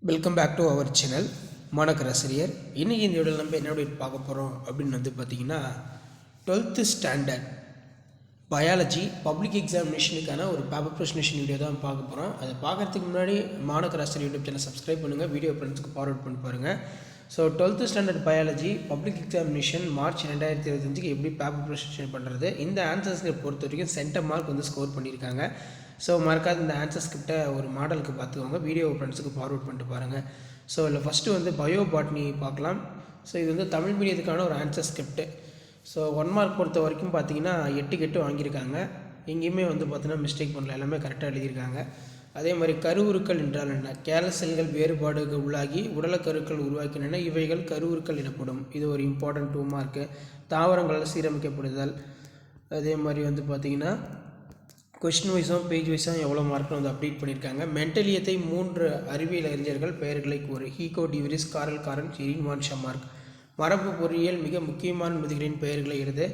Welcome back to our channel மாணக்கராசிரியர். இன்றைக்கி இந்த வீடியோவில் நம்ம என்ன பார்க்க போகிறோம் அப்படின்னு பார்த்தீங்கன்னா 12th ஸ்டாண்டர்ட் பயாலஜி பப்ளிக் எக்ஸாமினேஷனுக்கான ஒரு பேப்பர் ப்ரெசன்டேஷன் வீடியோ தான் பார்க்க போகிறோம். அதை பார்க்குறதுக்கு முன்னாடி மாணக்கராசிரியர் யூடியூப் சேனல் சப்ஸ்கிரைப் பண்ணுங்கள், வீடியோ ஃப்ரெண்ட்ஸுக்கு ஃபார்வர்ட் பண்ணி பாருங்கள். So 12th standard biology public examination March 2025 எப்படி பேப்பர் ப்ரெசன்டேஷன் பண்ணுறது, இந்த ஆன்சர்ஸ்களை பொறுத்த வரைக்கும் சென்டர் மார்க் ஸ்கோர் பண்ணியிருக்காங்க. ஸோ மறக்காத இந்த ஆன்சர் ஸ்கிரிப்டை ஒரு மாடலுக்கு பார்த்துக்கோங்க, வீடியோ ஃப்ரெண்ட்ஸுக்கு ஃபார்வர்ட் பண்ணிட்டு பாருங்கள். ஸோ இதில் ஃபஸ்ட்டு பயோ பாட்னி பார்க்கலாம். ஸோ இது தமிழ் மீடியத்துக்கான ஒரு ஆன்சர் ஸ்கிரிப்ட்டு. ஸோ 1 மார்க் பொறுத்த வரைக்கும் பார்த்தீங்கன்னா 8 வாங்கியிருக்காங்க. எங்கேயுமே பார்த்தீங்கன்னா மிஸ்டேக் பண்ணல, எல்லாமே கரெக்டாக எழுதியிருக்காங்க. அதே மாதிரி கருவுருக்கள் என்றால் என்ன, கேல செல்கள் வேறுபாடுகள் உள்ளாகி உடலக்கருக்கள் உருவாக்கின இவைகள் கருவுருக்கள் எனப்படும். இது ஒரு இம்பார்ட்டன்ட் 2 மார்க்கு. தாவரங்களால் சீரமைக்கப்படுதல். அதே மாதிரி பார்த்தீங்கன்னா கொஸ்டின் வைஸும் பேஜ் வைஸும் எவ்வளோ மார்க்னு அப்டேட் பண்ணியிருக்காங்க. மென்டலியத்தை 3 அறிவியல் அறிஞர்கள் பெயர்களை கூறு. ஹீகோ டிவிரிஸ், காரல் காரன், ஷெரின் வான் ஷமார்க். மரபு பொறியியல் மிக முக்கியமான நொதிகளின் பெயர்களை எழுது.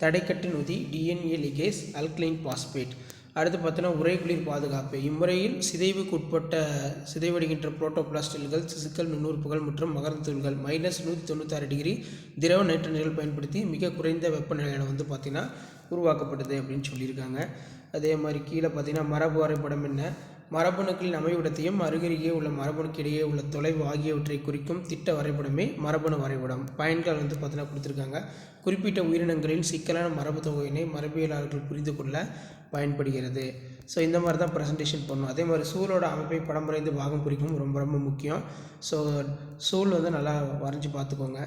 தடைக்கட்டு நொதி, டிஎன்ஏ லிகேஸ், அல்கலைன் பாஸ்பேட். அடுத்து பார்த்தீங்கன்னா உறைகுளிர் பாதுகாப்பு. இம்முறையில் சிதைவுக்கு உட்பட்ட சிதைவடைகின்ற புரோட்டோபிளாஸ்டில்கள், சிசுக்கள், நுண்ணுறுப்புகள் மற்றும் மகரந்தூள்கள் -196 டிகிரி திரவ நைட்ரஜன்கள் பயன்படுத்தி மிக குறைந்த வெப்பநிலையில் பார்த்தீங்கன்னா உருவாக்கப்படுது அப்படின்னு சொல்லியிருக்காங்க. அதே மாதிரி கீழே பார்த்தீங்கன்னா மரபு வரைபடம் என்ன, மரபணுக்களின் அமைவிடத்தையும் அருகருகே உள்ள மரபணுக்கு இடையே உள்ள தொலைவு ஆகியவற்றை குறிக்கும் திட்ட வரைபடமே மரபணு வரைபடம். பயன்கள் பார்த்தீங்கன்னா கொடுத்துருக்காங்க. குறிப்பிட்ட உயிரினங்களின் சிக்கலான மரபு தொகையினை மரபியலாளர்கள் புரிந்து கொள்ள பயன்படுகிறது. ஸோ இந்த மாதிரி தான் ப்ரெசன்டேஷன் பண்ணணும். அதே மாதிரி சூழலோட அமைப்பை படம் வரைந்து பாகம் குறிக்கும், ரொம்ப ரொம்ப முக்கியம். ஸோ சூழ் நல்லா வரைஞ்சி பார்த்துக்கோங்க.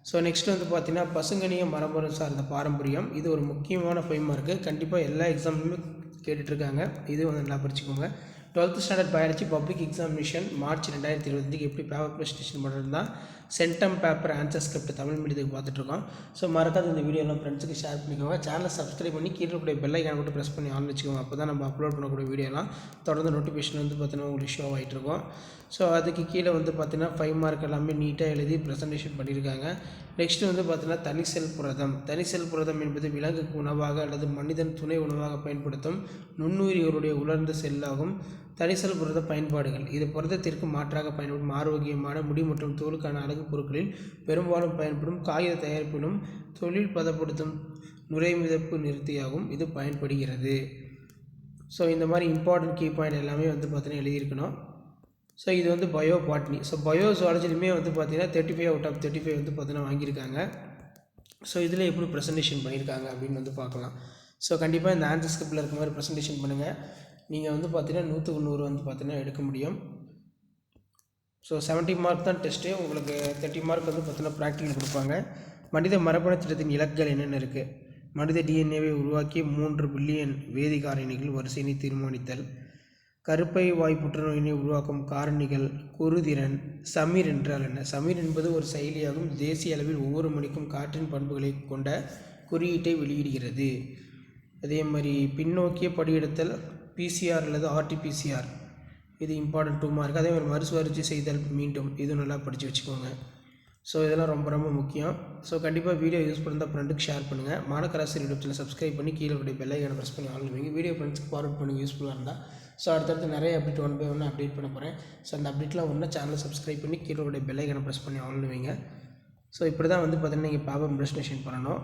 ஸோ நெக்ஸ்ட் பார்த்தீங்கன்னா பசுங்கனிய மரபணு சார்ந்த பாரம்பரியம். இது ஒரு முக்கியமான 5 மார்க்கு, கண்டிப்பாக எல்லா எக்ஸாம்லையுமே கேட்டுட்ருக்காங்க. இது நல்லா படிச்சுக்கோங்க. 12th standard biology public examination March 2025 எப்படி பேப்பர் ப்ரெசன்டேஷன் பண்ணுறது தான் centum paper answer script Tamil மீடியத்துக்கு பார்த்துட்ருக்கோம். ஸோ மறக்காத இந்த வீடியோலாம் ஃப்ரெண்ட்ஸுக்கு ஷேர் பண்ணிக்கோங்க. சேனலை சப்ஸ்கிரைப் பண்ணி கீழே இருக்கக்கூடிய பெல் ஐக்கான் மட்டும் ப்ரெஸ் பண்ணி ஆன் வச்சுக்கோங்க. அப்போ தான் நம்ம அப்லோட் பண்ணக்கூடிய வீடியோலாம் தொடர்ந்து நோட்டிஃபிகேஷன் பார்த்தீங்கன்னா உங்களுக்கு ஷோ ஆகிட்ருக்கோம். ஸோ அதுக்கு கீழே பார்த்தீங்கன்னா 5 மார்க் எல்லாமே நீட்டாக எழுதி ப்ரெசன்டேஷன் பண்ணியிருக்காங்க. நெக்ஸ்ட்டு பார்த்தீங்கன்னா தனிசெல் புரதம். தனிசெல் புரதம் என்பது விலங்குக்கு உணவாக அல்லது மனிதன் துணை உணவாக பயன்படுத்தும் நுண்ணுயிரிகளுடைய உலர்ந்த செல்லாகும். தனிசெல் புரத பயன்பாடுகள். இது புரதத்திற்கு மாற்றாக பயன்படும் ஆரோக்கியமான முடி மற்றும் தோலுக்கான அழகு பொருட்களில் பெரும்பாலும் பயன்படும் காகித தயாரிப்பிலும் தொழில் பதப்படுத்தும் நுரைமிதப்பு நிறுத்தியாகவும் இது பயன்படுகிறது. ஸோ இந்த மாதிரி இம்பார்ட்டன்ட் கீ பாயிண்ட் எல்லாமே பார்த்தீங்கன்னா எழுதியிருக்கணும். ஸோ இது பயோ பாட்னி. ஸோ பயோ ஜுவாலஜிலுமே பார்த்தீங்கன்னா 35 அவுட் ஆஃப் 35 பார்த்தீங்கன்னா வாங்கியிருக்காங்க. ஸோ இதில் எப்படி ப்ரெசன்டேஷன் பண்ணியிருக்காங்க அப்படின்னு பார்க்கலாம். ஸோ கண்டிப்பாக இந்த ஆன்சர் ஸ்கிரிப்டில் இருக்க மாதிரி ப்ரெசன்டேஷன் பண்ணுங்கள். நீங்கள் பார்த்தீங்கன்னா 100க்கு 100 பார்த்தீங்கன்னா எடுக்க முடியும். ஸோ 70 மார்க் தான் டெஸ்ட்டு. உங்களுக்கு 30 மார்க் பார்த்தீங்கன்னா ப்ராக்டிக்கல் கொடுப்பாங்க. மனித மரபணு திட்டத்தின் இலக்குகள் என்னென்ன இருக்குது. மனித டிஎன்ஏவை உருவாக்கி 3 பில்லியன் வேதி காரணிகள் வரிசையினை தீர்மானித்தல். கருப்பை வாய் புற்றுநோயினை உருவாக்கும் காரணிகள். குருதிறன். சமீர் என்றால் என்ன. சமீர் என்பது ஒரு செயலியாகும். தேசிய அளவில் ஒவ்வொரு மணிக்கும் காற்றின் பண்புகளை கொண்ட குறியீட்டை வெளியிடுகிறது. அதே மாதிரி பின்னோக்கிய படியெடுத்தல், பிசிஆர் அல்லது ஆர்டிபிசிஆர், இது இம்பார்ட்டன்ட் 2 மார்க். அதே மாதிரி மறுசுழற்சி செய்தல் மீண்டும், இது நல்லா படித்து வச்சுக்கோங்க. ஸோ இதெல்லாம் ரொம்ப ரொம்ப முக்கியம். ஸோ கண்டிப்பாக வீடியோ யூஸ் பண்ணால் ஃப்ரெண்டுக்கு ஷேர் பண்ணுங்கள். மாணக்கராசிரியர் யூடியூப் சேனல் சப்ஸ்கிரைப் பண்ணி கீழே கூடிய பெல் ஐக்கானை ப்ரெஸ் பண்ணி ஆன் வைங்க. வீடியோ ஃப்ரெண்ட்ஸ்க்கு ஃபார்வர்ட் பண்ணி யூஸ்ஃபுல்லாக இருந்தால். ஸோ அடுத்தடுத்து நிறைய அப்டேட் 1 by 1 அப்டேட் பண்ண போகிறேன். ஸோ அந்த அப்டேட்லாம் ஒன்று சேனலை சப்ஸ்கிரைப் பண்ணி கீழே கூடிய பெல் ஐக்கானை ப்ரெஸ் பண்ணி ஆன் வைங்க. ஸோ இப்படி தான் பார்த்தீங்கன்னா நீங்கள் பேப்பர் ப்ரெசன்டேஷன் பண்ணணும்.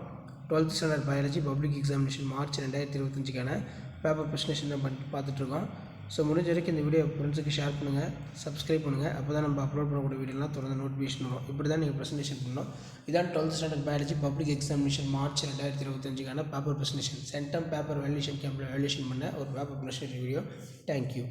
12th standard biology public examination March 2025க்கான பேப்பர் ப்ரெசன்டேஷன் தான் பார்த்துட்ருக்கோம். ஸோ முடிஞ்ச வரைக்கும் இந்த வீடியோ ஃப்ரெண்ட்ஸுக்கு ஷேர் பண்ணுங்கள், சப்ஸ்கிரைப் பண்ணுங்கள். அப்போ தான் நம்ம அப்லோட் பண்ணக்கூடிய வீடியோலாம் தொடர்ந்து நோட்டிஃபிகேஷன் வரும். இப்படி தான் நீங்கள் ப்ரெசன்டேஷன் பண்ணணும். இதான் 12th standard biology public examination March 2025க்கான paper presentation. Centum paper valuation கேம்பில் வேல்யூஷன் பண்ண ஒரு பேப்பர் ப்ரெசன்டேஷன் வீடியோ. தேங்க்யூ.